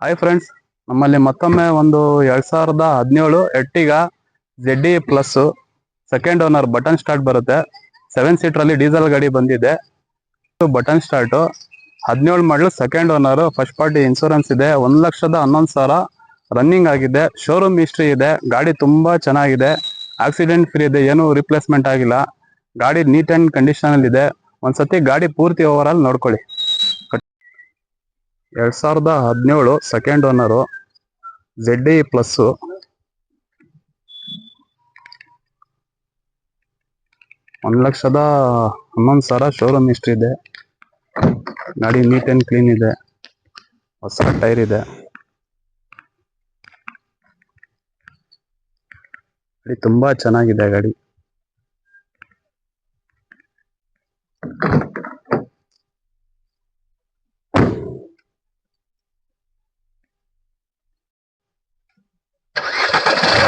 Hi friends, ನಮ್ಮಲ್ಲಿ ಮತ್ತೊಮ್ಮೆ ಒಂದು 2017 Ertiga ZD plus second owner button start ಬರುತ್ತೆ. 7 ಸೀಟರ್ ಅಲ್ಲಿ ಡೀಸೆಲ್ ಗಾಡಿ ಬಂದಿದೆ. ಬಟನ್ ಸ್ಟಾರ್ಟ್ 17 ಮಾಡಲು second owner, first party insurance ಇದೆ. 1,11,000 ರನ್ನಿಂಗ್ ಆಗಿದೆ. ಶೋರೂಮ್ ಹಿಸ್ಟ್ರಿ ಇದೆ. ಗಾಡಿ ತುಂಬಾ ಚೆನ್ನಾಗಿದೆ. ಆಕ್ಸಿಡೆಂಟ್ ಫ್ರೀ ಇದೆ. ಏನು ರಿಪ್ಲೇಸ್ಮೆಂಟ್ ಆಗಿಲ್ಲ. ಗಾಡಿ ನೀಟ್ ಅಂಡ್ ಕಂಡೀಷನ್ ಅಲ್ಲಿ ಇದೆ. ಒಂದ್ಸತಿ ಗಾಡಿ ಪೂರ್ತಿ ಓವರ್ ಆಲ್ ನೋಡ್ಕೊಳ್ಳಿ. 2017 second owner ZD plus 1,11,000 showroom history ಇದೆ. ಗಾಡಿ ನೀಟ್ ಅಂಡ್ ಕ್ಲೀನ್ ಇದೆ. ಹೊಸ ಟೈರ್ ಇದೆ. ಗಾಡಿ ತುಂಬಾ ಚೆನ್ನಾಗಿದೆ. ಗಾಡಿ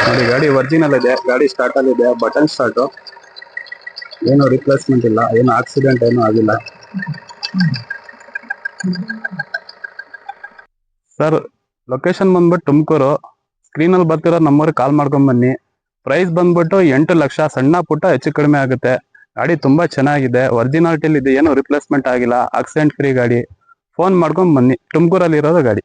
ನೋಡಿ, ಗಾಡಿ ಒರಿಜಿನಲ್ ಇದೆ. ಗಾಡಿ ಸ್ಟಾರ್ಟ್ ಆಗಿದೆ. ಬಟನ್ ಸ್ಟಾರ್ಟ್, ಏನು ರಿಪ್ಲೇಸ್ಮೆಂಟ್ ಇಲ್ಲ. ಏನು ಆಕ್ಸಿಡೆಂಟ್ ಏನು ಆಗಿಲ್ಲ. ಸರ್, ಲೊಕೇಶನ್ ಬಂದ್ಬಿಟ್ಟು ತುಮಕೂರು. ಸ್ಕ್ರೀನ್ ಅಲ್ಲಿ ಬರ್ತಿರೋ ನಮ್ಮೂರಿಗೆ ಕಾಲ್ ಮಾಡ್ಕೊಂಡ್ ಬನ್ನಿ. ಪ್ರೈಸ್ ಬಂದ್ಬಿಟ್ಟು 8 ಲಕ್ಷ. ಸಣ್ಣ ಪುಟ್ಟ ಹೆಚ್ಚು ಕಡಿಮೆ ಆಗುತ್ತೆ. ಗಾಡಿ ತುಂಬಾ ಚೆನ್ನಾಗಿದೆ. ಒರಿಜಿನಾಲಿಟಿಲಿ ಇದೆ. ಏನು ರಿಪ್ಲೇಸ್ಮೆಂಟ್ ಆಗಿಲ್ಲ. ಆಕ್ಸಿಡೆಂಟ್ ಫ್ರೀ ಗಾಡಿ. ಫೋನ್ ಮಾಡ್ಕೊಂಡ್ ಬನ್ನಿ. ತುಮಕೂರಲ್ಲಿ ಇರೋದು ಗಾಡಿ.